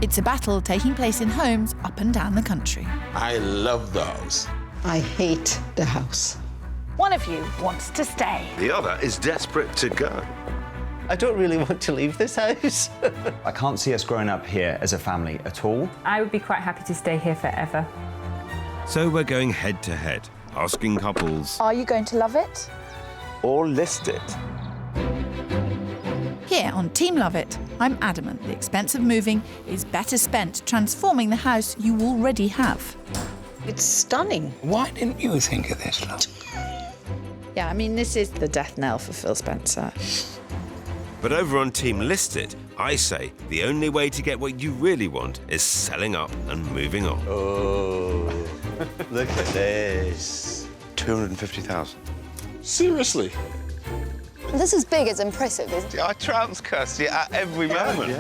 It's a battle taking place in homes up and down the country. I love the house. I hate the house. One of you wants to stay. The other is desperate to go. I don't really want to leave this house. I can't see us growing up here as a family at all. I would be quite happy to stay here forever. So we're going head to head, asking couples, Are you going to love it? or list it. Here on Team Love It, I'm adamant the expense of moving is better spent transforming the house you already have. It's stunning. Why didn't you think of this, love? Yeah, I mean, this is the death knell for Phil Spencer. But over on Team List It, I say the only way to get what you really want is selling up and moving on. Oh, look at this. 250,000. Seriously? This is big, it's impressive, isn't it? I trounce Kirstie at every moment.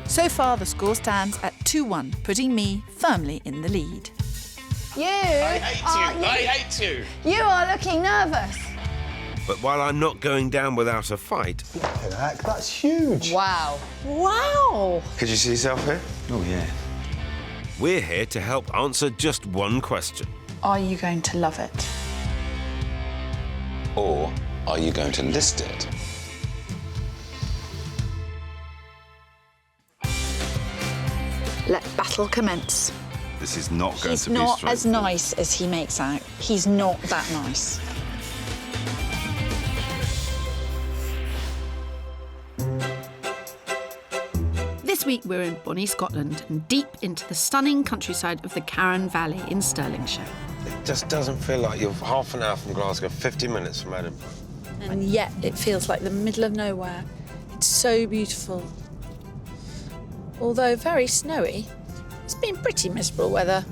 So far, the score stands at 2-1, putting me firmly in the lead. I hate you! You are looking nervous. But while I'm not going down without a fight, Heck, that's huge. Wow. Wow! could you see yourself here? Oh, yeah. We're here to help answer just one question. Are you going to love it? Or are you going to list it? Let battle commence. This is not going He's to be not straightforward. as nice as he makes out. He's not that nice. This week we're in Bonnie, Scotland, and deep into the stunning countryside of the Karyn Valley in Stirlingshire. It just doesn't feel like you're half an hour from Glasgow, 50 minutes from Edinburgh. And yet it feels like the middle of nowhere. It's so beautiful. Although very snowy, it's been pretty miserable weather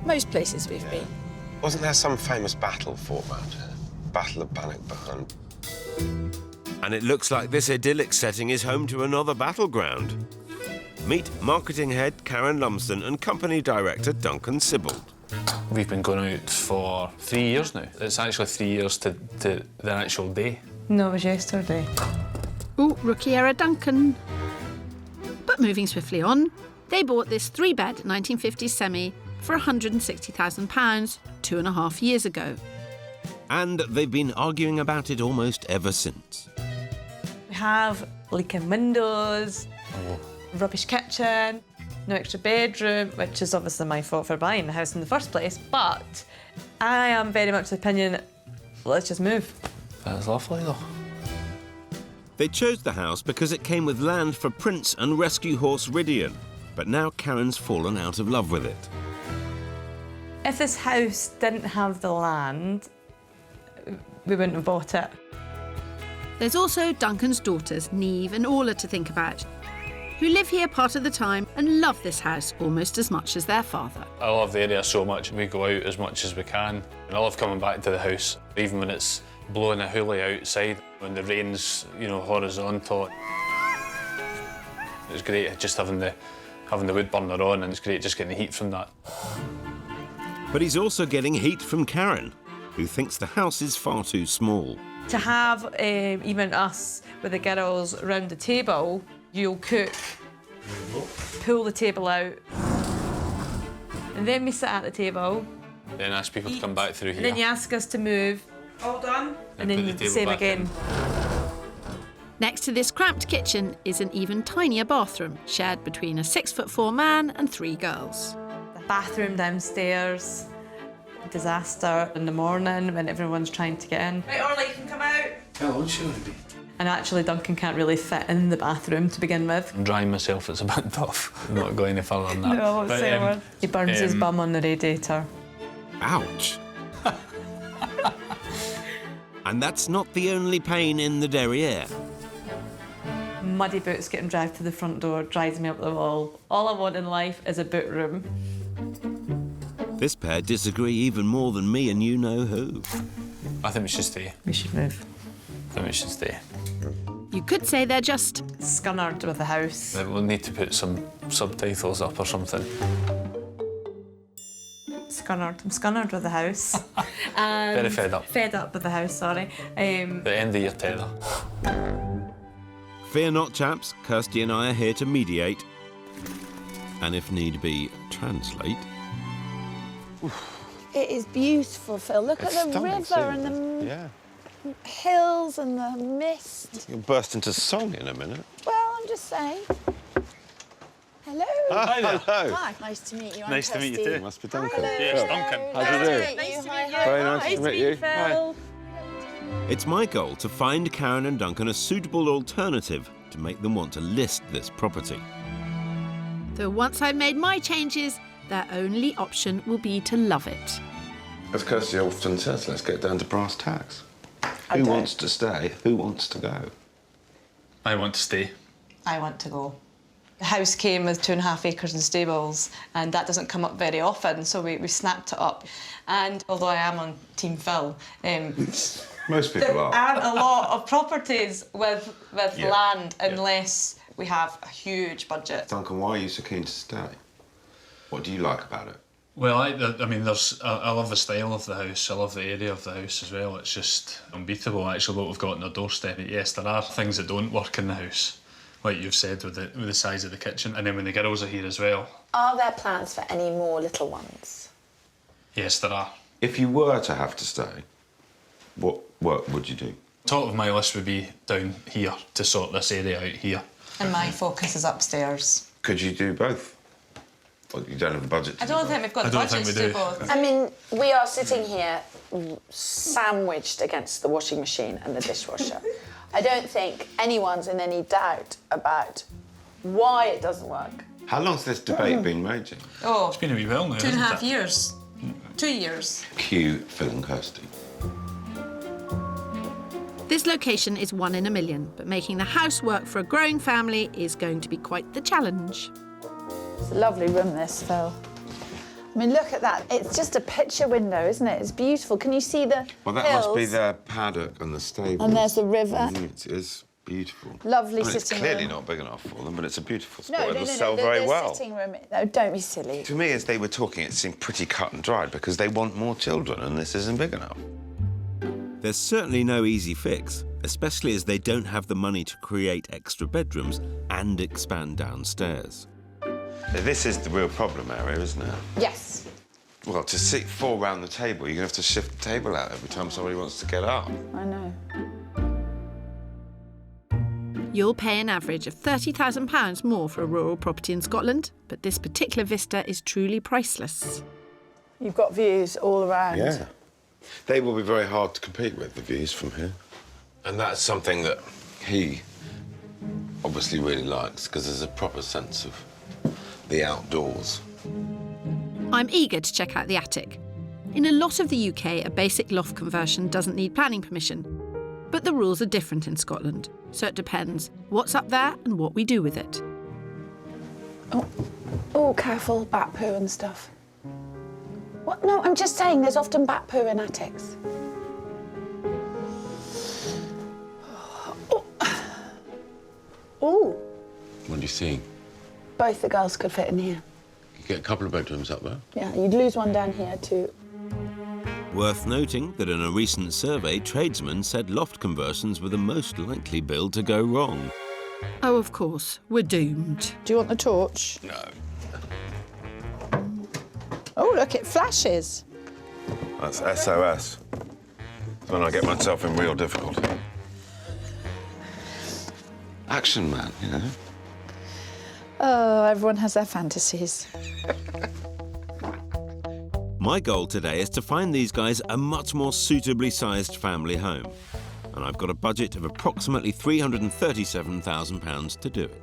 most places we've been. Wasn't there some famous battle fought around here? Battle of Bannockburn. And it looks like this idyllic setting is home to another battleground. Meet marketing head Karen Lumsden and company director Duncan Sibbald. We've been going out for 3 years now. It's actually 3 years to the actual day. No, it was yesterday. Ooh, rookie error Duncan. But moving swiftly on, they bought this 3-bed 1950s semi for £160,000 2.5 years ago. And they've been arguing about it almost ever since. We have leaking windows, rubbish kitchen, no extra bedroom, which is obviously my fault for buying the house in the first place, but I am very much the opinion, let's just move. That's lovely, though. They chose the house because it came with land for Prince and rescue horse Ridian. But now Karen's fallen out of love with it. If this house didn't have the land, we wouldn't have bought it. There's also Duncan's daughters, Neve and Orla, to think about, who live here part of the time and love this house almost as much as their father. I love the area so much. We go out as much as we can. And I love coming back to the house, even when it's blowing a hoolie outside, when the rain's, horizontal. It's great just having the wood burner on, and it's great just getting the heat from that. But he's also getting heat from Karen, who thinks the house is far too small. To have even us with the girls round the table, you'll cook, pull the table out, and then we sit at the table. Then ask people to come back through here. And then you ask us to move. All done. And then put the same table back again. in. Next to this cramped kitchen is an even tinier bathroom, shared between a 6'4" man and 3 girls. The bathroom downstairs, disaster in the morning when everyone's trying to get in. Right, Orla, you can come out. Hello, Shirley. And actually, Duncan can't really fit in the bathroom to begin with. I'm drying myself, it's a bit tough. I'm not going any further than that. No, I won't say a word. He burns his bum on the radiator. Ouch. And that's not the only pain in the derriere. Muddy boots getting dragged to the front door drives me up the wall. All I want in life is a boot room. This pair disagree even more than me and you know who. I think we should stay. We should move. I think we should stay. You could say they're just scunnered with the house. We'll need to put some subtitles up or something. Scunnered. I'm scunnered with the house. Very fed up. Fed up with the house, sorry. The end of your tether. Fear not, chaps. Kirstie and I are here to mediate. And if need be, translate. It is beautiful, Phil. Look at the river and the hills and the mist. You'll burst into song in a minute. Well, I'm just saying. Hello. Hi there. Hello. Hi. Nice to meet you. I'm Nice to meet you Kirstie. too. Must be Duncan. Yes, Duncan. How do you do? Nice to meet you. Very nice to meet you. Phil. It's my goal to find Karyn and Duncan a suitable alternative to make them want to list this property. Though once I've made my changes, their only option will be to love it. As Kirstie often says, let's get down to brass tacks. Who wants to stay? Who wants to go? I want to stay. I want to go. The house came with 2.5 acres and stables, and that doesn't come up very often, so we snapped it up. And although I am on Team Phil, Most people there are. aren't a lot of properties with land unless we have a huge budget. Duncan, why are you so keen to stay? What do you like about it? Well, I mean, I love the style of the house. I love the area of the house as well. It's just unbeatable, actually, what we've got on our doorstep. But yes, there are things that don't work in the house, like you've said, with the size of the kitchen, and then when the girls are here as well. Are there plans for any more little ones? Yes, there are. If you were to have to stay, what work would you do? Top of my list would be down here to sort this area out here. And my focus is upstairs. Could you do both? Well, you don't have the budget to I don't think we've got the budget to do both. I mean, we are sitting here sandwiched against the washing machine and the dishwasher. I don't think anyone's in any doubt about why it doesn't work. How long's this debate been raging? Oh, It's been a wee while now, 2.5 years. 2 years. Cue Phil and Kirstie. This location is 1 in a million, but making the house work for a growing family is going to be quite the challenge. It's a lovely room, this, Phil. I mean, look at that. It's just a picture window, isn't it? It's beautiful. Can you see the Well, that hills? must be the paddock and the stable. And there's the river. It is beautiful. Lovely I mean, it's sitting clearly room. not big enough for them, but it's a beautiful spot. No, It'll sell the, very the well. sitting room. No, don't be silly. To me, as they were talking, it seemed pretty cut and dried because they want more children and this isn't big enough. There's certainly no easy fix, especially as they don't have the money to create extra bedrooms and expand downstairs. This is the real problem area, isn't it? Yes. Well, to sit 4 round the table, you're going to have to shift the table out every time somebody wants to get up. I know. You'll pay an average of £30,000 more for a rural property in Scotland, but this particular vista is truly priceless. You've got views all around. Yeah. They will be very hard to compete with, the views from here. And that's something that he obviously really likes, because there's a proper sense of the outdoors. I'm eager to check out the attic. In a lot of the UK, a basic loft conversion doesn't need planning permission. But the rules are different in Scotland, so it depends what's up there and what we do with it. Oh, careful, bat poo and stuff. What? No, I'm just saying there's often bat poo in attics. Oh. What do you see? Both the girls could fit in here. You get a couple of bedrooms up there. Yeah, you'd lose one down here too. Worth noting that in a recent survey, tradesmen said loft conversions were the most likely build to go wrong. Oh, of course, we're doomed. Do you want the torch? No. Oh, look, it flashes. That's SOS. It's when I get myself in real difficulty. Action man, you know. Oh, everyone has their fantasies. My goal today is to find these guys a much more suitably sized family home. And I've got a budget of approximately £337,000 to do it.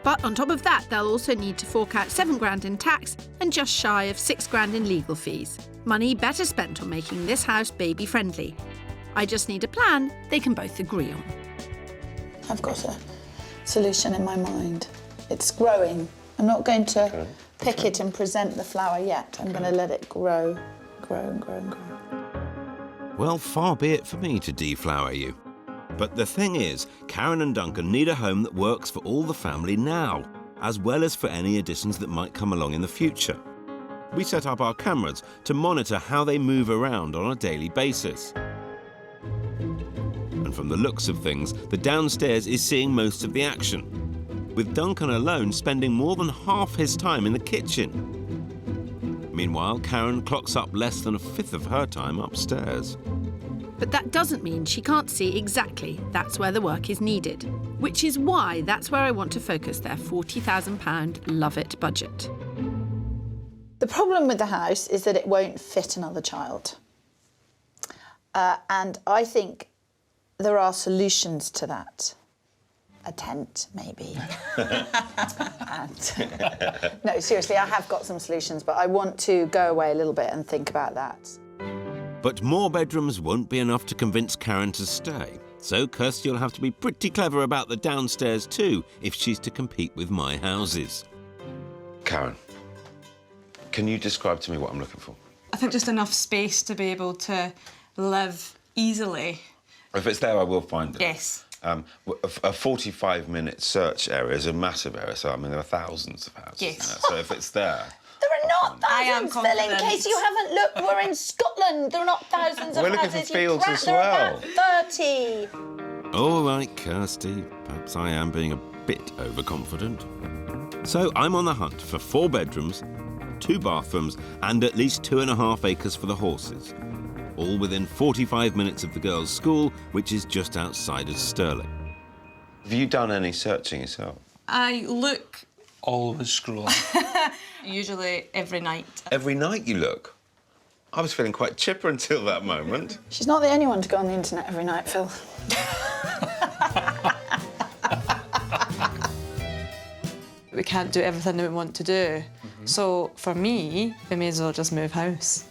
But on top of that, they'll also need to fork out £7,000 in tax and just shy of £6,000 in legal fees. Money better spent on making this house baby-friendly. I just need a plan they can both agree on. I've got a solution in my mind. It's growing. I'm not going to pick it and present the flower yet. I'm going to let it grow, grow and grow and grow. Well, far be it for me to deflower you. But the thing is, Karyn and Duncan need a home that works for all the family now, as well as for any additions that might come along in the future. We set up our cameras to monitor how they move around on a daily basis. And from the looks of things, the downstairs is seeing most of the action, with Duncan alone spending more than half his time in the kitchen. Meanwhile, Karyn clocks up less than a fifth of her time upstairs. But that doesn't mean she can't see exactly that's where the work is needed, which is why that's where I want to focus their £40,000 love-it budget. The problem with the house is that it won't fit another child. And I think there are solutions to that. A tent, maybe. No, seriously, I have got some solutions, but I want to go away a little bit and think about that. But more bedrooms won't be enough to convince Karyn to stay. So Kirstie will have to be pretty clever about the downstairs too, if she's to compete with my houses. Karyn, can you describe to me what I'm looking for? I think just enough space to be able to live easily. If it's there, I will find it. Yes. A 45-minute search area is a massive area, so I mean there are thousands of houses. Yes. So if it's there, There are not I am thousands, Phil, in confident. case you haven't looked. We're in Scotland. There are not thousands of We're looking houses. for fields as There are well. about 30. All right, Kirstie, perhaps I am being a bit overconfident. So I'm on the hunt for 4 bedrooms, 2 bathrooms and at least 2.5 acres for the horses. All within 45 minutes of the girls' school, which is just outside of Stirling. have you done any searching yourself? I look Always scrolling. usually every night. Every night you look. I was feeling quite chipper until that moment. She's not the only one to go on the internet every night, Phil. We can't do everything that we want to do. So for me, we may as well just move house.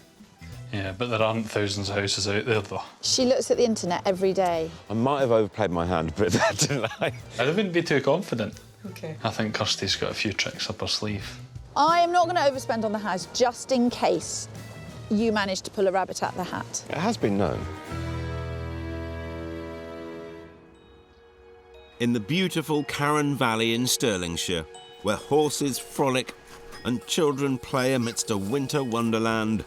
Yeah, but there aren't thousands of houses out there, though. She looks at the internet every day. I might have overplayed my hand a bit there, didn't I? I wouldn't be too confident. Okay. I think Kirstie's got a few tricks up her sleeve. I am not going to overspend on the house just in case you manage to pull a rabbit out the hat. It has been known. In the beautiful Carron Valley in Stirlingshire, where horses frolic and children play amidst a winter wonderland,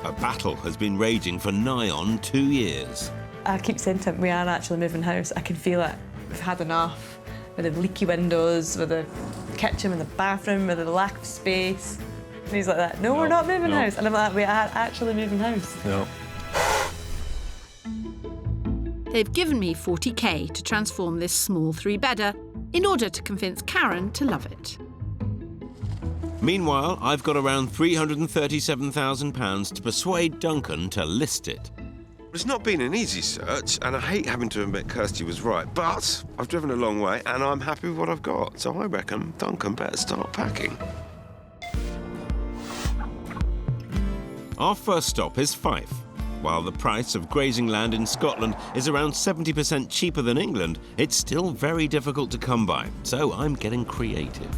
a battle has been raging for nigh on 2 years. I keep saying to him, we are actually moving house. I can feel it. We've had enough. With the leaky windows, with the kitchen, with the bathroom, with the lack of space. And he's like that, no, we're not moving house. And I'm like, we are actually moving house. No. They've given me 40k to transform this small 3-bedder in order to convince Karyn to love it. Meanwhile, I've got around £337,000 to persuade Duncan to list it. It's not been an easy search, and I hate having to admit Kirstie was right, but I've driven a long way, and I'm happy with what I've got, so I reckon Duncan better start packing. Our first stop is Fife. While the price of grazing land in Scotland is around 70% cheaper than England, it's still very difficult to come by, so I'm getting creative.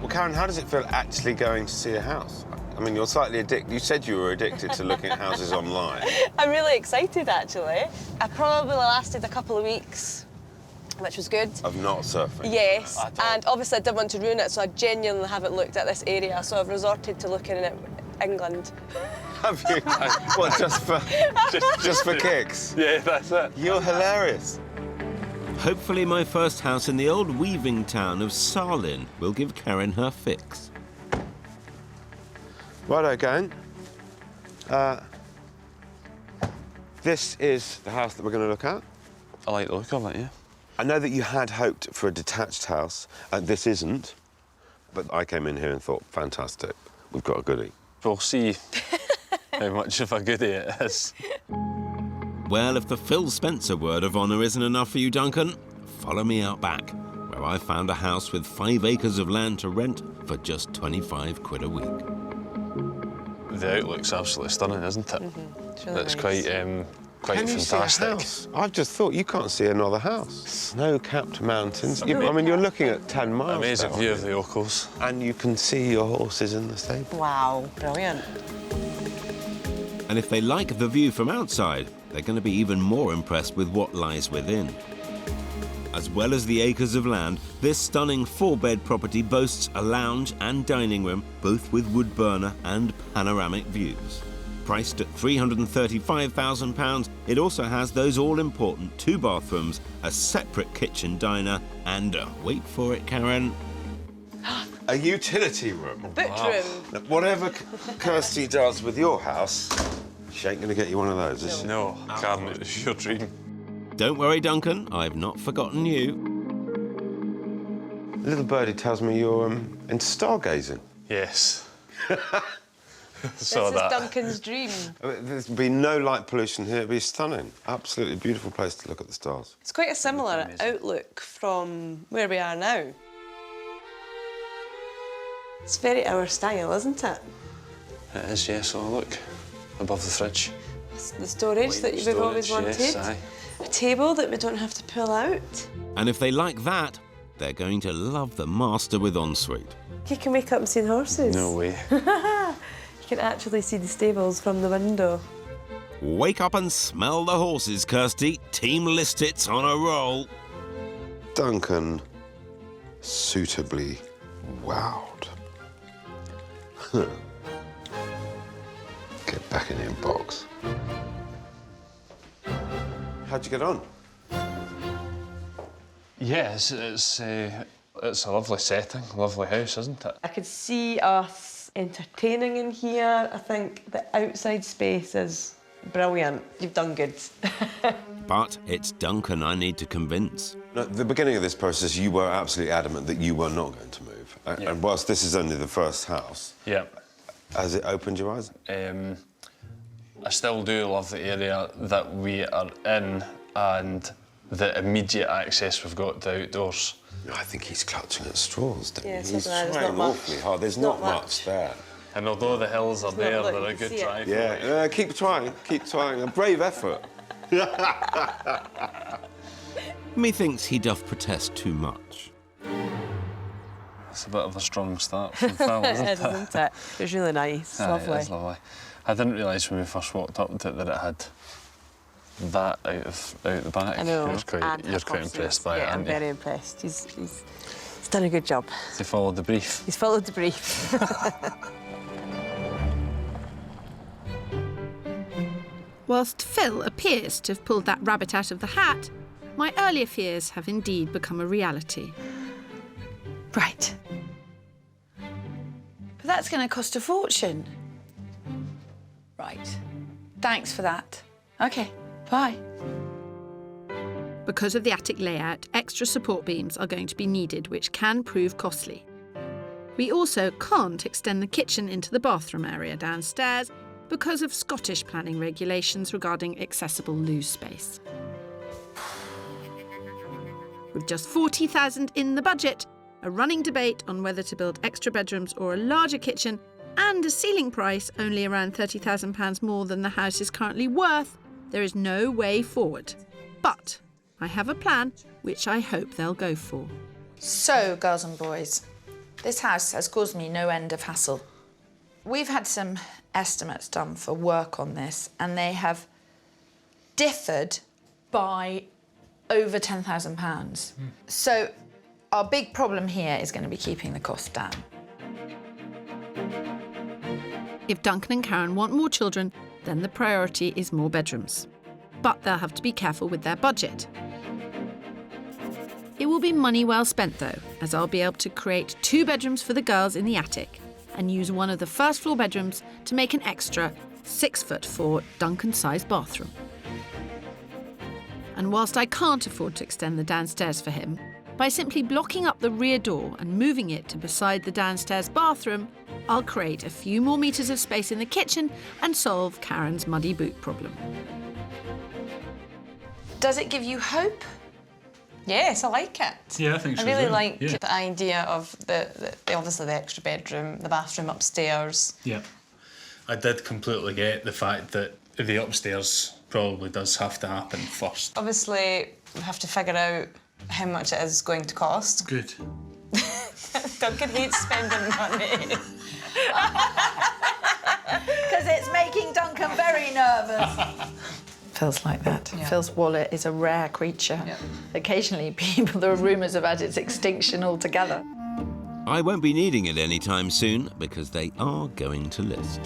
Well, Karyn, how does it feel actually going to see a house? I mean, you're slightly addicted. You said you were addicted to looking at houses online. I'm really excited, actually. I probably lasted a couple of weeks, which was good. Of not surfing? Yes, and obviously I didn't want to ruin it, so I genuinely haven't looked at this area, so I've resorted to looking at England. Have you? What, just for kicks? Yeah, that's it. You're hilarious. Hopefully my first house in the old weaving town of Sarlin will give Karyn her fix. Righto, gang. This is the house that we're going to look at. I like the look of it, yeah. I know that you had hoped for a detached house, and this isn't, but I came in here and thought, fantastic, we've got a goodie. We'll see how much of a goodie it is. Well, if the Phil Spencer word of honour isn't enough for you, Duncan, follow me out back, where I found a house with 5 acres of land to rent for just 25 quid a week. The outlook's absolutely stunning, isn't it? It's really It's nice. quite Can you see a fantastic. house? I've just thought you can't see another house. Snow-capped mountains. I mean, you're looking at 10 miles. Amazing there, view aren't of the Ochils. you? And you can see your horses in the stable. Wow, brilliant. And if they like the view from outside, they're going to be even more impressed with what lies within. As well as the acres of land, this stunning 4-bed property boasts a lounge and dining room, both with wood burner and panoramic views. Priced at £335,000, it also has those all-important 2 bathrooms, a separate kitchen diner, and, wait for it, Karyn, a utility room. Boot room. Now, whatever Kirstie does with your house, she ain't going to get you one of those, is she? No, Karyn, it's your dream. Don't worry, Duncan, I've not forgotten you. Little birdie tells me you're into stargazing. Yes. This is Duncan's dream. There's been no light pollution here. It'd be stunning. Absolutely beautiful place to look at the stars. It's quite a similar outlook from where we are now. It's very our style, isn't it? It is, yes. Oh, look, above the fridge. It's the storage that we've always wanted. Yes, aye. A table that we don't have to pull out. And if they like that, they're going to love the master with ensuite. You can wake up and see the horses. No way. You can actually see the stables from the window. Wake up and smell the horses, Kirstie. Team Listits on a roll. Duncan, suitably wowed. Get back in the inbox. How'd you get on? Yes, it's a lovely setting, lovely house, isn't it? I could see us entertaining in here. I think the outside space is brilliant. You've done good. But it's Duncan I need to convince. At the beginning of this process, you were absolutely adamant that you were not going to move. Yeah. And whilst this is only the first house, Yeah. has it opened your eyes? I still do love the area that we are in and the immediate access we've got to outdoors. No, I think he's clutching at straws, don't Yeah, he? so He's there's trying not awfully much. hard. There's not much there. And although the hills are there, look, they're you a can good see it. drive. Yeah, keep trying, A brave effort. Methinks he doth protest too much. It's a bit of a strong start from Phil, isn't It it? is, isn't it? It's really nice. It's Aye, lovely. It is lovely. I didn't realise when we first walked up to it that it had that out the back. I know. You're quite impressed by it, I'm aren't you? very impressed. He's done a good job. They followed the brief. He's followed the brief. Whilst Phil appears to have pulled that rabbit out of the hat, my earlier fears have indeed become a reality. Right. But that's going to cost a fortune. Right. Thanks for that. OK, bye. Because of the attic layout, extra support beams are going to be needed, which can prove costly. We also can't extend the kitchen into the bathroom area downstairs because of Scottish planning regulations regarding accessible loo space. With just £40,000 in the budget, a running debate on whether to build extra bedrooms or a larger kitchen, and a ceiling price only around £30,000 more than the house is currently worth, there is no way forward. But I have a plan which I hope they'll go for. So, girls and boys, this house has caused me no end of hassle. We've had some estimates done for work on this, and they have differed by over £10,000. So our big problem here is going to be keeping the cost down. If Duncan and Karyn want more children, then the priority is more bedrooms. But they'll have to be careful with their budget. It will be money well spent though, as I'll be able to create 2 bedrooms for the girls in the attic and use one of the first floor bedrooms to make an extra 6'4" Duncan-sized bathroom. And whilst I can't afford to extend the downstairs for him, by simply blocking up the rear door and moving it to beside the downstairs bathroom, I'll create a few more metres of space in the kitchen and solve Karyn's muddy boot problem. Does it give you hope? Yes, I like it. Yeah, I think so. I really yeah. like Yeah. the idea of the obviously the extra bedroom, the bathroom upstairs. Yeah. I did completely get the fact that the upstairs probably does have to happen first. Obviously, we have to figure out how much it is going to cost. Good. Duncan hates spending money. Because it's making Duncan very nervous. Phil's like that. Yeah. Phil's wallet is a rare creature. Yeah. Occasionally, there are rumours about its extinction altogether. I won't be needing it anytime soon because they are going to list.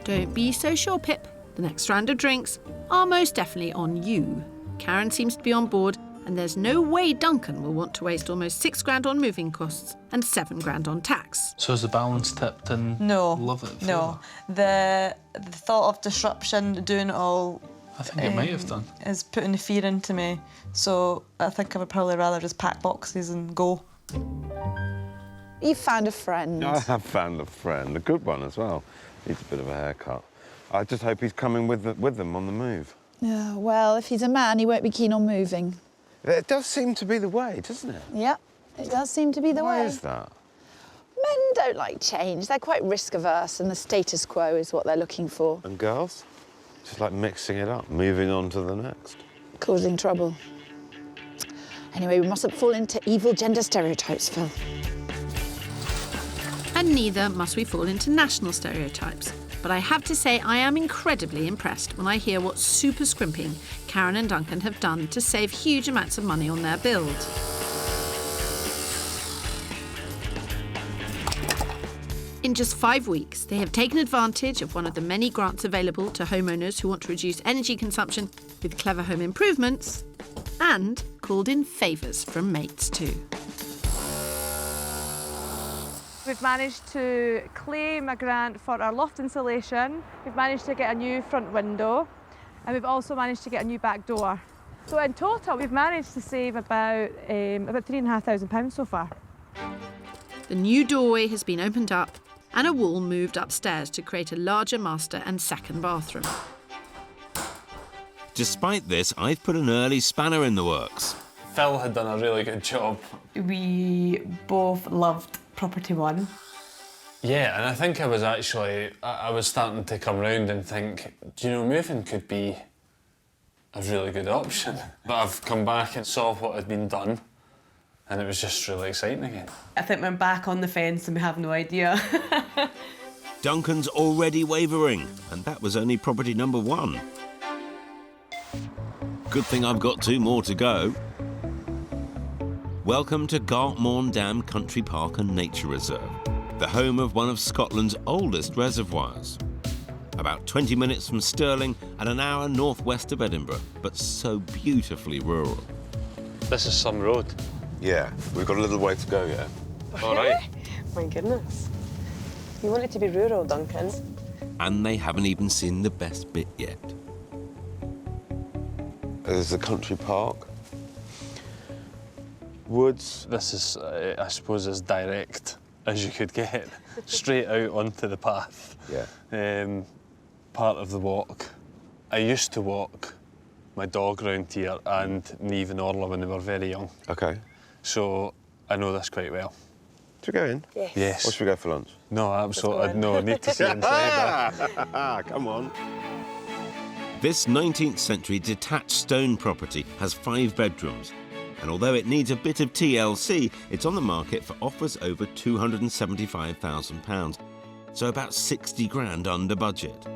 Don't be so sure, Pip. The next round of drinks are most definitely on you. Karyn seems to be on board, and there's no way Duncan will want to waste almost 6 grand on moving costs and 7 grand on tax. So is the balance tipped in? No. Love it. No. The thought of disruption, doing it all... I think it might have done. ...is putting the fear into me. So I think I would probably rather just pack boxes and go. You found a friend. I have found a friend, a good one as well. Needs a bit of a haircut. I just hope he's coming with them on the move. Yeah, well, if he's a man, he won't be keen on moving. It does seem to be the way, doesn't it? Yeah, it does seem to be the way. Why is that? Men don't like change. They're quite risk-averse, and the status quo is what they're looking for. And girls? Just like mixing it up, moving on to the next. Causing trouble. Anyway, we mustn't fall into evil gender stereotypes, Phil. And neither must we fall into national stereotypes. But I have to say I am incredibly impressed when I hear what super scrimping Karyn and Duncan have done to save huge amounts of money on their build. In just 5 weeks, they have taken advantage of one of the many grants available to homeowners who want to reduce energy consumption with clever home improvements and called in favours from mates too. We've managed to claim a grant for our loft insulation. We've managed to get a new front window, and we've also managed to get a new back door. So in total, we've managed to save about £3,500 so far. The new doorway has been opened up and a wall moved upstairs to create a larger master and second bathroom. Despite this, I've put an early spanner in the works. Phil had done a really good job. We both loved Property One. Yeah, and I think I was actually, I was starting to come round and think, do you know, moving could be a really good option. But I've come back and saw what had been done, and it was just really exciting again. I think we're back on the fence and we have no idea. Duncan's already wavering, and that was only property number 1. Good thing I've got 2 more to go. Welcome to Gartmorn Dam Country Park and Nature Reserve, the home of one of Scotland's oldest reservoirs. About 20 minutes from Stirling and an hour northwest of Edinburgh, but so beautifully rural. This is some road. Yeah, we've got a little way to go yet. All right. My goodness. You want it to be rural, Duncan. And they haven't even seen the best bit yet. There's the country park. Woods. This is, I suppose, as direct as you could get. Straight out onto the path. Yeah. Part of the walk. I used to walk my dog round here and Neve and Orla when they were very young. OK. So I know this quite well. Should we go in? Yes. Yes. Or should we go for lunch? No, absolutely. No, I need to see inside. Come on. This 19th century detached stone property has 5 bedrooms. And although it needs a bit of TLC, it's on the market for offers over £275,000, so about 60 grand under budget.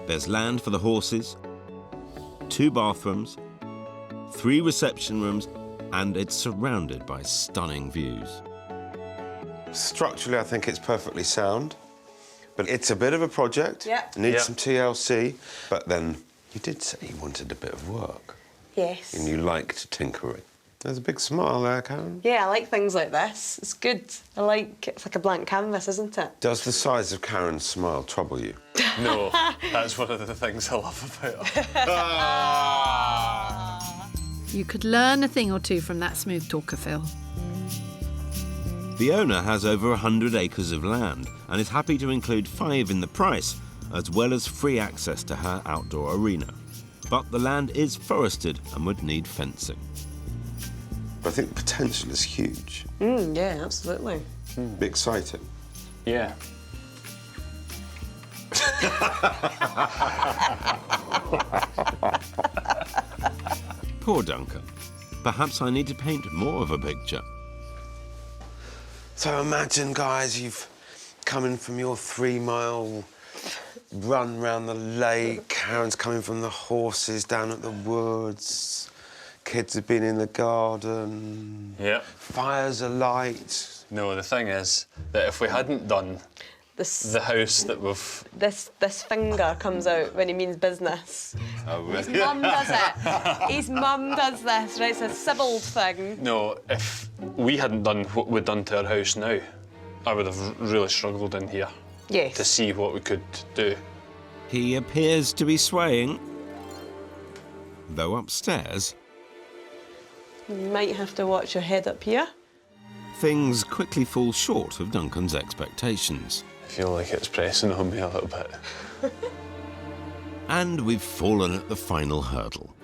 There's land for the horses, 2 bathrooms, 3 reception rooms, and it's surrounded by stunning views. Structurally, I think it's perfectly sound, but it's a bit of a project. Yeah. It needs some TLC, but then you did say you wanted a bit of work. Yes. And you liked tinkering. There's a big smile there, Karyn. Yeah, I like things like this. It's good. It's like a blank canvas, isn't it? Does the size of Karyn's smile trouble you? No, that's one of the things I love about her. You could learn a thing or two from that smooth talker, Phil. The owner has over 100 acres of land and is happy to include 5 in the price, as well as free access to her outdoor arena. But the land is forested and would need fencing. I think the potential is huge. Yeah, absolutely. Be exciting. Yeah. Poor Duncan. Perhaps I need to paint more of a picture. So imagine, guys, you've come in from your 3-mile run round the lake. Karyn's coming from the horses down at the woods. Kids have been in the garden. Yep. Fires alight. No, the thing is that if we hadn't done The house that we've... This finger comes out when he means business. Oh, really? His mum does it. His mum does this, right? It's a Sybil thing. No, if we hadn't done what we've done to our house now, I would have really struggled in here. Yes. To see what we could do. He appears to be swaying, though upstairs, You might have to watch your head up here. things quickly fall short of Duncan's expectations. I feel like it's pressing on me a little bit. And we've fallen at the final hurdle.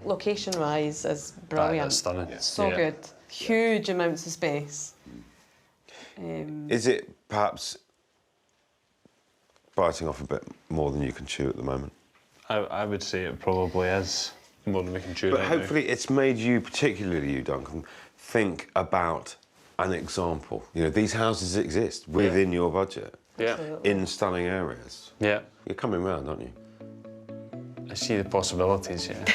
Location-wise is brilliant. That's stunning. So Yeah. good. Huge amounts of space. Is it perhaps biting off a bit more than you can chew at the moment? I would say it probably is more than we can chew But right now. hopefully it's made you, particularly you, Duncan, think about an example. You know, these houses exist within your budget. Yeah. In stunning areas. Yeah. You're coming round, aren't you? I see the possibilities, yeah.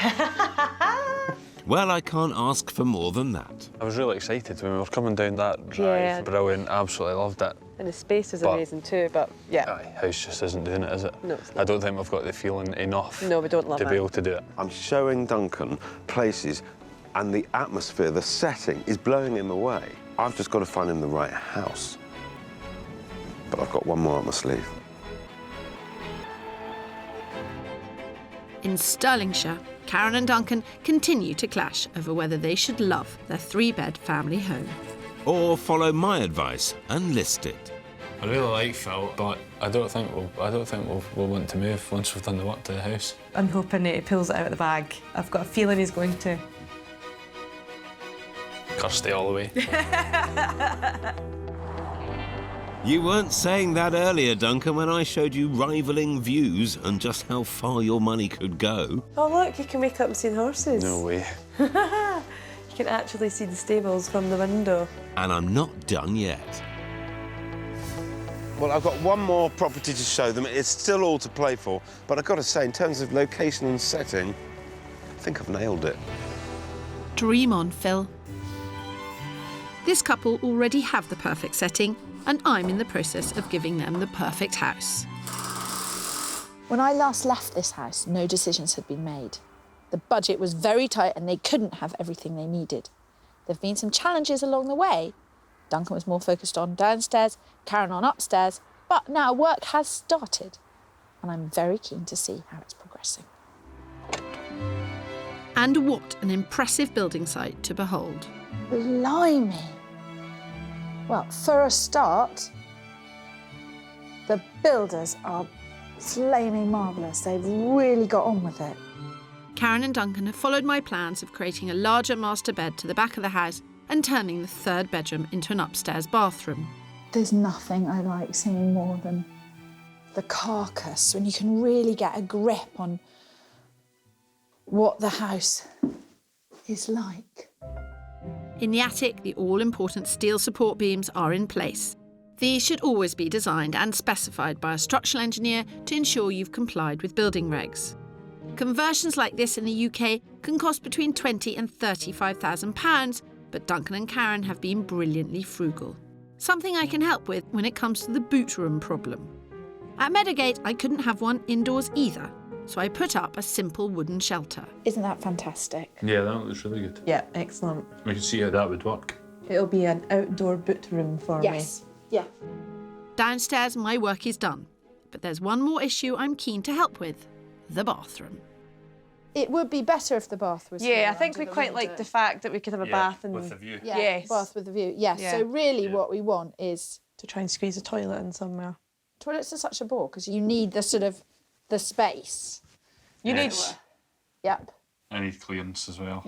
Well, I can't ask for more than that. I was really excited when we were coming down that drive. Yeah. Brilliant, absolutely loved it. And the space is But- amazing too, but yeah. Aye, house just isn't doing it, is it? No, it's I don't think we've got the feeling enough No, we don't love to it. be able to do it. I'm showing Duncan places and the atmosphere, the setting is blowing him away. I've just got to find him the right house. But I've got one more up my sleeve. In Stirlingshire, Karyn and Duncan continue to clash over whether they should love their 3-bed family home. Or follow my advice and list it. I really like Phil, but I don't think we'll want to move once we've done the work to the house. I'm hoping he pulls it out of the bag. I've got a feeling he's going to. Kirstie all the way. You weren't saying that earlier, Duncan, when I showed you rivaling views and just how far your money could go. Oh look, you can wake up and see the horses. No way. You can actually see the stables from the window. And I'm not done yet. Well, I've got one more property to show them. It's still all to play for, but I've got to say, in terms of location and setting, I think I've nailed it. Dream on, Phil. This couple already have the perfect setting, and I'm in the process of giving them the perfect house. When I last left this house, no decisions had been made. The budget was very tight and they couldn't have everything they needed. There have been some challenges along the way. Duncan was more focused on downstairs, Karyn on upstairs, but now work has started and I'm very keen to see how it's progressing. And what an impressive building site to behold. Blimey! Well, for a start, the builders are flaming marvellous. They've really got on with it. Karyn and Duncan have followed my plans of creating a larger master bed to the back of the house and turning the 3rd bedroom into an upstairs bathroom. There's nothing I like seeing more than the carcass, when you can really get a grip on what the house is like. In the attic, the all-important steel support beams are in place. These should always be designed and specified by a structural engineer to ensure you've complied with building regs. Conversions like this in the UK can cost between £20,000 and £35,000, but Duncan and Karyn have been brilliantly frugal. Something I can help with when it comes to the boot room problem. At Meadowgate, I couldn't have one indoors either, so I put up a simple wooden shelter. Isn't that fantastic? Yeah, that looks really good. Yeah, excellent. We can see how that would work. It'll be an outdoor boot room for me. Yeah. Downstairs, my work is done, but there's one more issue I'm keen to help with: the bathroom. It would be better if the bath was Yeah, here I think we under the quite window. like the fact that we could have a bath and with the view. Yeah, Yes. bath with a view. Yes. Yeah. So really, what we want is to try and squeeze a toilet in somewhere. toilets are such a bore because you need the sort of the space. You need. Yep. I need clearance as well.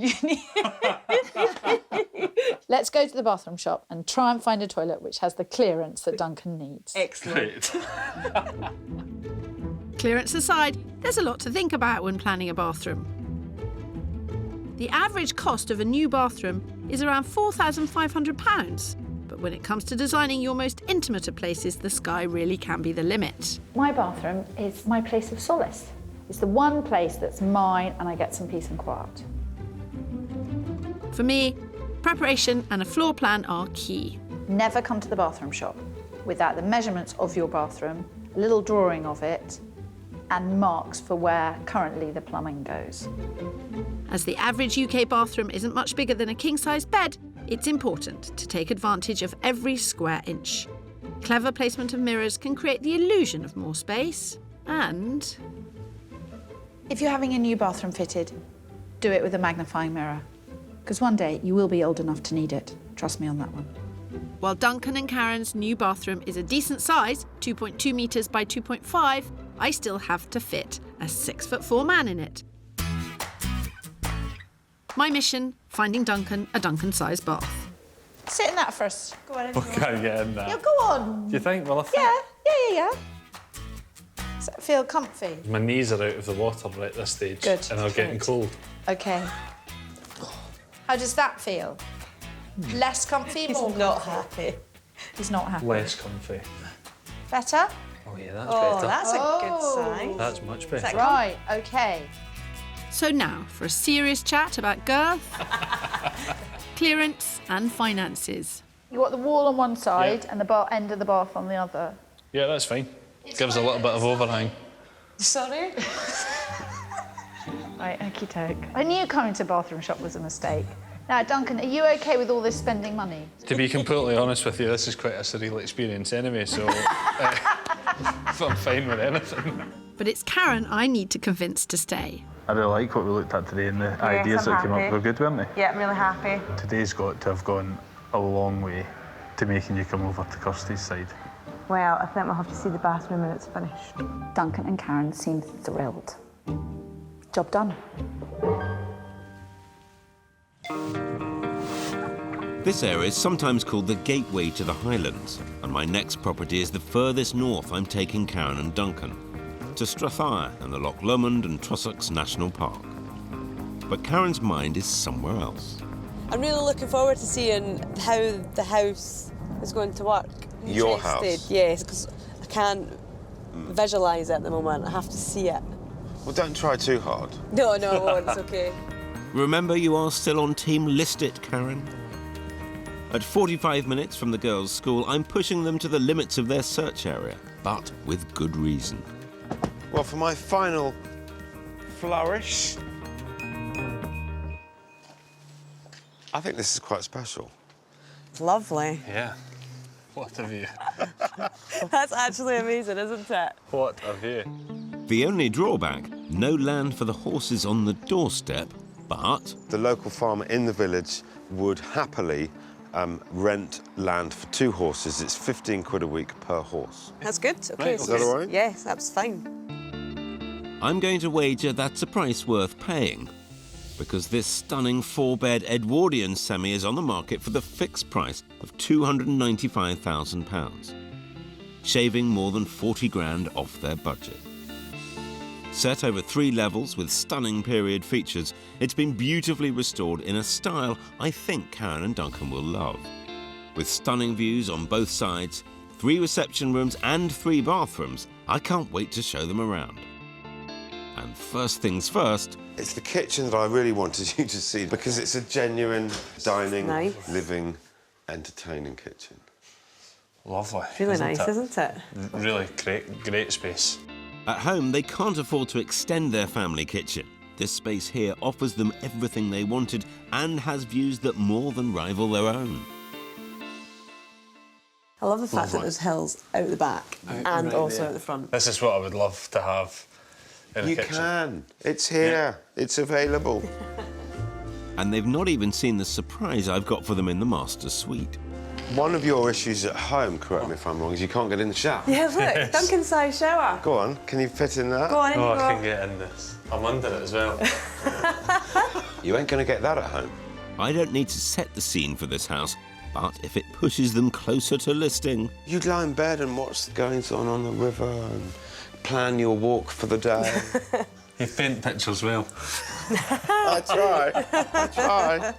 Let's go to the bathroom shop and try and find a toilet which has the clearance that Duncan needs. Excellent. Clearance aside, there's a lot to think about when planning a bathroom. The average cost of a new bathroom is around £4,500, but when it comes to designing your most intimate of places, the sky really can be the limit. My bathroom is my place of solace. It's the one place that's mine and I get some peace and quiet. For me, preparation and a floor plan are key. Never come to the bathroom shop with that the measurements of your bathroom, a little drawing of it, and marks for where currently the plumbing goes. As the average UK bathroom isn't much bigger than a king-size bed, it's important to take advantage of every square inch. Clever placement of mirrors can create the illusion of more space, and... If you're having a new bathroom fitted, do it with a magnifying mirror, because one day you will be old enough to need it. Trust me on that one. While Duncan and Karyn's new bathroom is a decent size, 2.2 metres by 2.5, I still have to fit a 6'4" man in it. My mission, finding Duncan a Duncan-sized bath. Sit in that first. Go on. I can't get in there. Yeah, go on. Do you think? Well, I think Yeah. Does that feel comfy? my knees are out of the water right at this stage. Good. And they're getting cold. Okay. How does that feel? Less comfy, more He's not comfy? happy. He's not happy. Less comfy. Better? Oh, yeah, that's Oh, better. that's a good sign. That's much better. Right, okay. So now, for a serious chat about girth, clearance and finances. You got the wall on one side and the end of the bath on the other. Yeah, that's fine. Gives a little bit of overhang. Sorry? Right, okey-doke. I knew coming to a bathroom shop was a mistake. Now, Duncan, are you OK with all this spending money? To be completely honest with you, this is quite a surreal experience anyway, so I'm fine with anything. But it's Karyn I need to convince to stay. I really like what we looked at today and the ideas that came up were good, weren't they? Yeah, I'm really happy. Today's got to have gone a long way to making you come over to Kirstie's side. Well, I think we'll have to see the bathroom when it's finished. Duncan and Karyn seem thrilled. Job done. This area is sometimes called the gateway to the Highlands, and my next property is the furthest north I'm taking Karyn and Duncan, to Strathire and the Loch Lomond and Trossachs National Park. But Karyn's mind is somewhere else. I'm really looking forward to seeing how the house is going to work. Your Interested, house? yes, because I can't visualise it at the moment. I have to see it. Well, don't try too hard. No, I won't. It's OK. Remember, you are still on Team List It, Karyn. At 45 minutes from the girls' school, I'm pushing them to the limits of their search area, but with good reason. Well, for my final flourish, I think this is quite special. It's lovely. Yeah. What a view. That's actually amazing, isn't it? What a view. The only drawback, no land for the horses on the doorstep, but... The local farmer in the village would happily rent land for 2 horses. It's 15 quid a week per horse. That's good. OK. Right, is that all right? Yes, that's fine. I'm going to wager that's a price worth paying, because this stunning 4-bed Edwardian semi is on the market for the fixed price of £295,000, shaving more than 40 grand off their budget. Set over 3 levels with stunning period features, it's been beautifully restored in a style I think Karyn and Duncan will love. With stunning views on both sides, 3 reception rooms and 3 bathrooms, I can't wait to show them around. And first things first... It's the kitchen that I really wanted you to see, because it's a genuine dining, Nice. living, entertaining kitchen. Lovely. Really nice, isn't it? Really great space. At home, they can't afford to extend their family kitchen. This space here offers them everything they wanted and has views that more than rival their own. I love the fact that there's hills out the back and also out the front. This is what I would love to have in a You kitchen. can. It's here. It's available. And they've not even seen the surprise I've got for them in the master suite. One of your issues at home, correct me if I'm wrong, is you can't get in the shower. Yeah, look, Duncan's size shower. Go on, can you fit in that? Go on, in you Oh, go. I can get in this. I'm under it as well. You ain't going to get that at home. I don't need to set the scene for this house, but if it pushes them closer to listing... You'd lie in bed and watch the goings on the river and plan your walk for the day. You paint pictures well. I try. I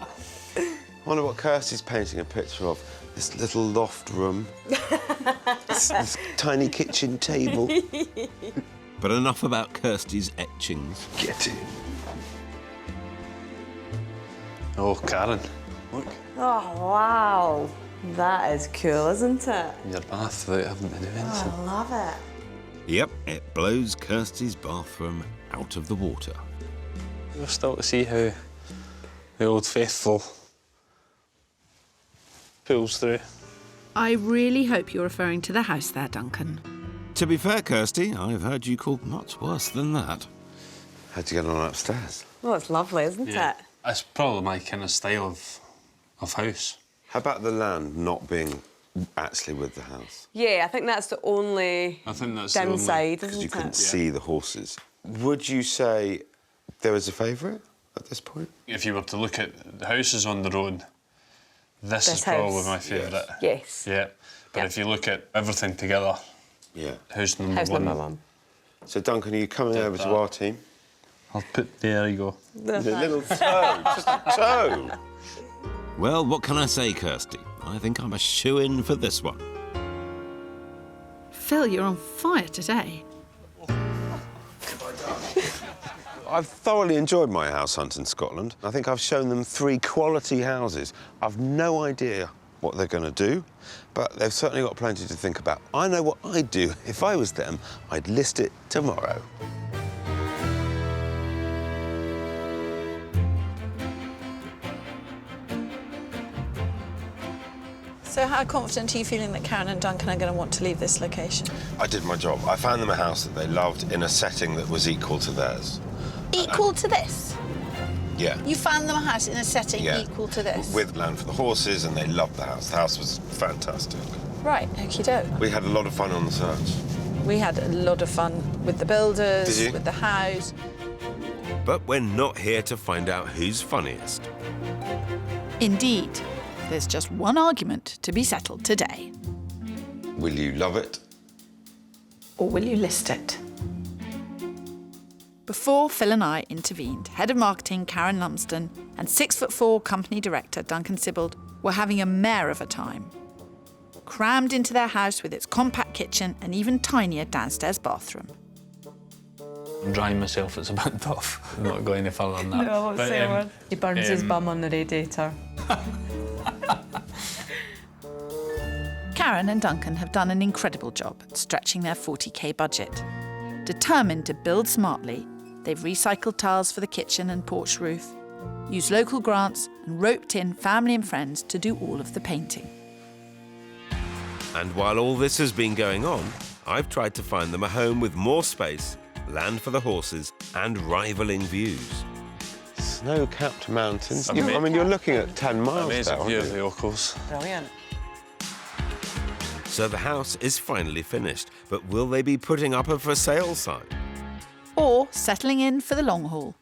wonder what Kirstie's painting a picture of. This little loft room. this tiny kitchen table. But enough about Kirstie's etchings. Get in. Oh, Karyn. Look. Oh, wow. That is cool, isn't it? Your bath without having to do anything. I love it. Yep, it blows Kirstie's bathroom out of the water. We're still to see how the old faithful pulls through. I really hope you're referring to the house there, Duncan. To be fair, Kirstie, I've heard you called much worse than that. How'd you get on upstairs? Well, it's lovely, isn't it? It's probably my kind of style of house. How about the land not being actually with the house? Yeah, I think that's the only downside, Because isn't you couldn't it? see the horses. Would you say there was a favourite at this point? If you were to look at the houses on the road, this is probably house. my favourite. Yes. Yeah. But if you look at everything together, house number House one. number one. So, Duncan, are you coming over to our team? I'll put... There you go. The little toe, just a toe. Well, what can I say, Kirstie? I think I'm a shoo-in for this one. Phil, you're on fire today. I've thoroughly enjoyed my house hunt in Scotland. I think I've shown them 3 quality houses. I've no idea what they're going to do, but they've certainly got plenty to think about. I know what I'd do. If I was them, I'd list it tomorrow. So how confident are you feeling that Karyn and Duncan are going to want to leave this location? I did my job. I found them a house that they loved in a setting that was equal to theirs. Equal to this? Yeah. You found them a house in a setting equal to this? With land for the horses, and they loved the house. The house was fantastic. Right, okie doke. We had a lot of fun on the search. We had a lot of fun with the builders, Did you? with the house. But we're not here to find out who's funniest. Indeed, there's just one argument to be settled today. Will you love it? Or will you list it? Before Phil and I intervened, Head of Marketing Karen Lumsden and 6'4" Company Director Duncan Sibbald were having a mare of a time. Crammed into their house with its compact kitchen and even tinier downstairs bathroom. I'm drying myself, it's a bit tough. I'm not going any further than that. No, I won't say a word. He burns his bum on the radiator. Karyn and Duncan have done an incredible job at stretching their 40k budget. Determined to build smartly, they've recycled tiles for the kitchen and porch roof, used local grants and roped in family and friends to do all of the painting. And while all this has been going on, I've tried to find them a home with more space, land for the horses and rivaling views. Snow-capped mountains. I mean, you're looking at 10 miles amazing there, view aren't of the you? Ochils. Brilliant. So the house is finally finished, but will they be putting up a for sale sign? Or settling in for the long haul.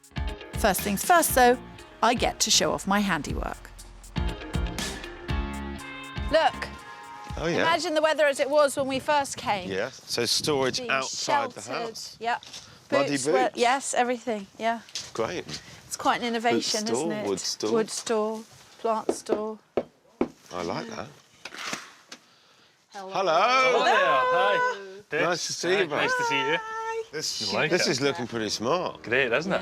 First things first, though, I get to show off my handiwork. Look, Oh, yeah. imagine the weather as it was when we first came. Yeah, so storage Being outside sheltered. the house. Yep. Muddy boots. Yes, everything, yeah. Great. It's quite an innovation, Boot store, isn't it? wood store. Wood store, plant store. I like that. Hello. Hello. Hi. Nice to see you, mate. Nice to see you. This is looking pretty smart. Great, isn't it?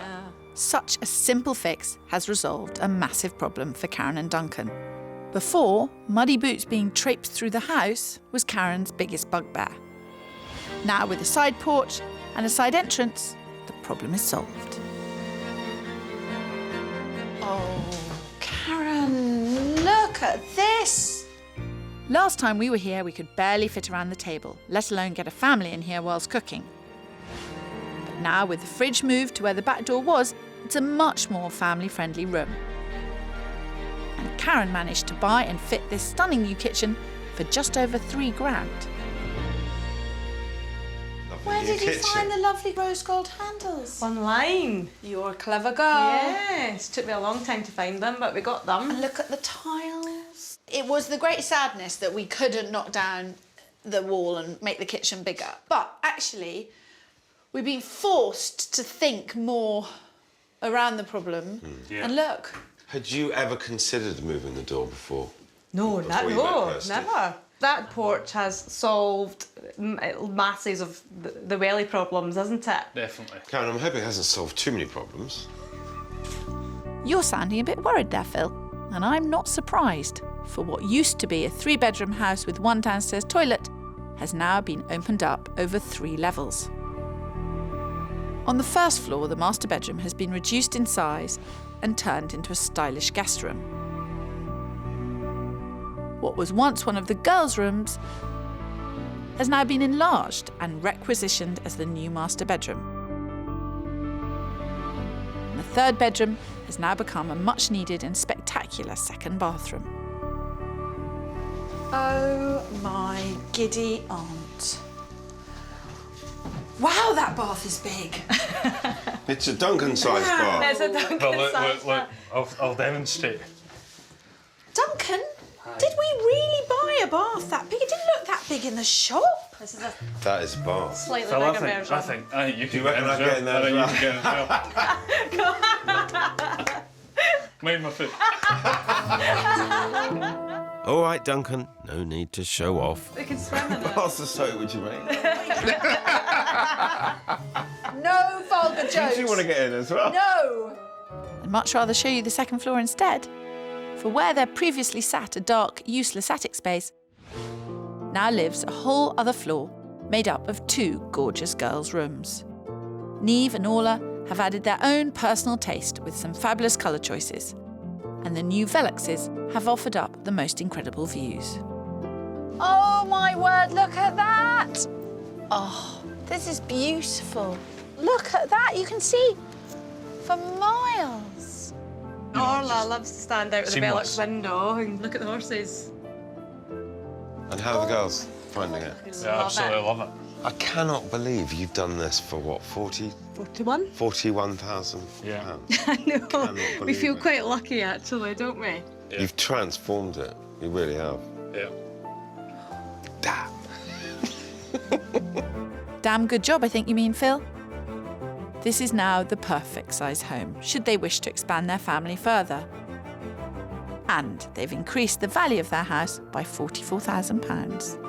Such a simple fix has resolved a massive problem for Karyn and Duncan. Before, muddy boots being traipsed through the house was Karyn's biggest bugbear. Now, with a side porch and a side entrance, the problem is solved. Oh, Karyn, look at this. Last time we were here, we could barely fit around the table, let alone get a family in here whilst cooking. But now, with the fridge moved to where the back door was, it's a much more family-friendly room. And Karyn managed to buy and fit this stunning new kitchen for just over £3 grand. Where did you find the lovely rose gold handles? Online. You're a clever girl. Yes, took me a long time to find them, but we got them. And look at the tiles. It was the great sadness that we couldn't knock down the wall and make the kitchen bigger. But actually, we've been forced to think more around the problem. And look. Had you ever considered moving the door before? No, Before you met Kirstie? never. That porch has solved masses of the welly problems, hasn't it? Definitely. Karyn, I'm hoping it hasn't solved too many problems. You're sounding a bit worried there, Phil, and I'm not surprised. for what used to be a 3-bedroom house with 1 downstairs toilet has now been opened up over 3 levels. On the first floor, the master bedroom has been reduced in size and turned into a stylish guest room. What was once one of the girls' rooms has now been enlarged and requisitioned as the new master bedroom. And the 3rd bedroom has now become a much-needed and spectacular 2nd bathroom. Oh my giddy aunt. Wow, that bath is big. It's a Duncan-sized bath. There's a Duncan-sized Look, I'll demonstrate. Duncan, did we really buy a bath that big? It didn't look that big in the shop. This is a That is a bath. slightly Phil, bigger version. I think you can reckon I get in there as You well? can get in as well. Mind my foot. All right, Duncan, no need to show off. We can swim in it. Baths are so, would you mean? No vulgar jokes. Do you want to get in as well? No! I'd much rather show you the 2nd floor instead. For where there previously sat a dark, useless attic space, now lives a whole other floor made up of 2 gorgeous girls' rooms. Niamh and Orla have added their own personal taste with some fabulous colour choices, and the new Veluxes have offered up the most incredible views. Oh my word, look at that! Oh, this is beautiful. Look at that, you can see for miles. Orla loves to stand out of the Seamless. Velux window and look at the horses. And how are the girls finding it? Yeah, absolutely love it. I cannot believe you've done this for what, 41? £41,000? Yeah. I know. Cannot We believe feel it. quite lucky, actually, don't we? Yeah. You've transformed it. You really have. Yeah. Damn. Damn good job, I think you mean, Phil. This is now the perfect size home, should they wish to expand their family further. And they've increased the value of their house by £44,000.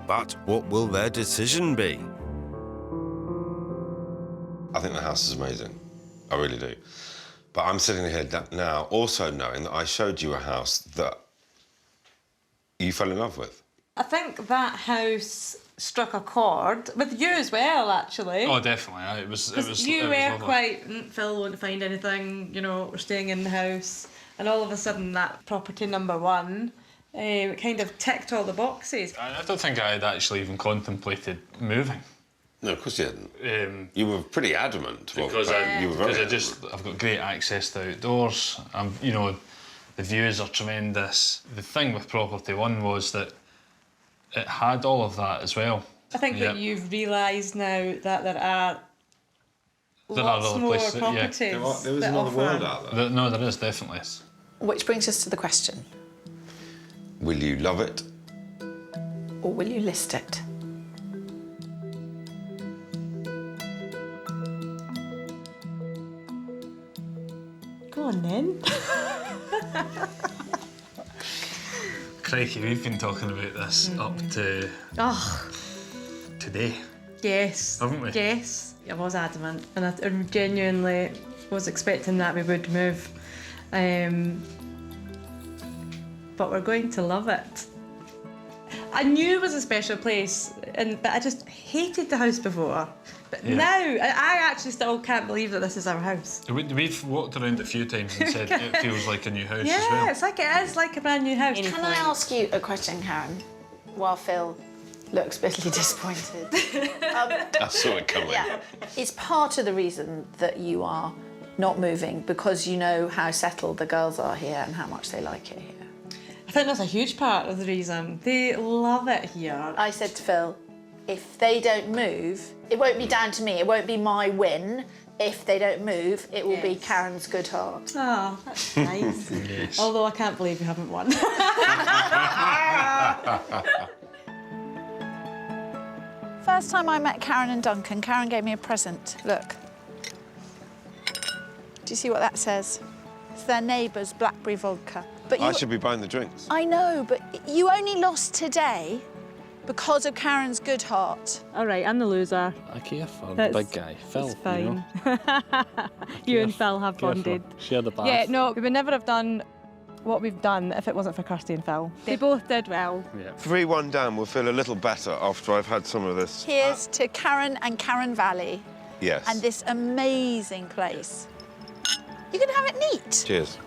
But what will their decision be? I think the house is amazing. I really do. But I'm sitting here now also knowing that I showed you a house that you fell in love with. I think that house struck a chord with you as well, actually. Oh, definitely. It was You it was were lovely. quite, Phil won't find anything, you know, we're staying in the house. And all of a sudden, that property number 1 kind of ticked all the boxes. I don't think I had actually even contemplated moving. No, of course you didn't. You were pretty adamant. Because I've got great access to outdoors. You know, the views are tremendous. The thing with property 1 was that it had all of that as well. I think that you've realised now that there are lots other more places, properties. There is that another offer. world out there. No, there is definitely. Which brings us to the question. Will you love it? Or will you list it? Go on then. Crikey, we've been talking about this up to today. Yes. Haven't we? Yes. I was adamant, and I genuinely was expecting that we would move. But we're going to love it. I knew it was a special place, but I just hated the house before. But now, I actually still can't believe that this is our house. We've walked around a few times and said it feels like a new house as Yeah, well. it is like a brand new house. Can I ask you a question, Karyn? While Phil looks bitterly disappointed. I saw it coming. Yeah. Is part of the reason that you are not moving because you know how settled the girls are here and how much they like it here? I think that's a huge part of the reason. They love it here. I said to Phil, if they don't move, it won't be down to me, it won't be my win. If they don't move, it will be Karyn's good heart. Oh, that's nice. Yes. Although I can't believe you haven't won. First time I met Karyn and Duncan, Karyn gave me a present. Look. Do you see what that says? It's their neighbour's blackberry vodka. But I should be buying the drinks. I know, but you only lost today because of Karyn's good heart. All right, I'm the loser. I care for That's- the big guy, Phil. It's fine. You know? You and Phil have Care for- bonded. Share the bath. Yeah, no, we would never have done what we've done if it wasn't for Kirstie and Phil. They both did well. Yeah. 3-1 down, we'll feel a little better after I've had some of this. Here's to Karyn and Karyn Valley Yes. and this amazing place. You can have it neat. Cheers.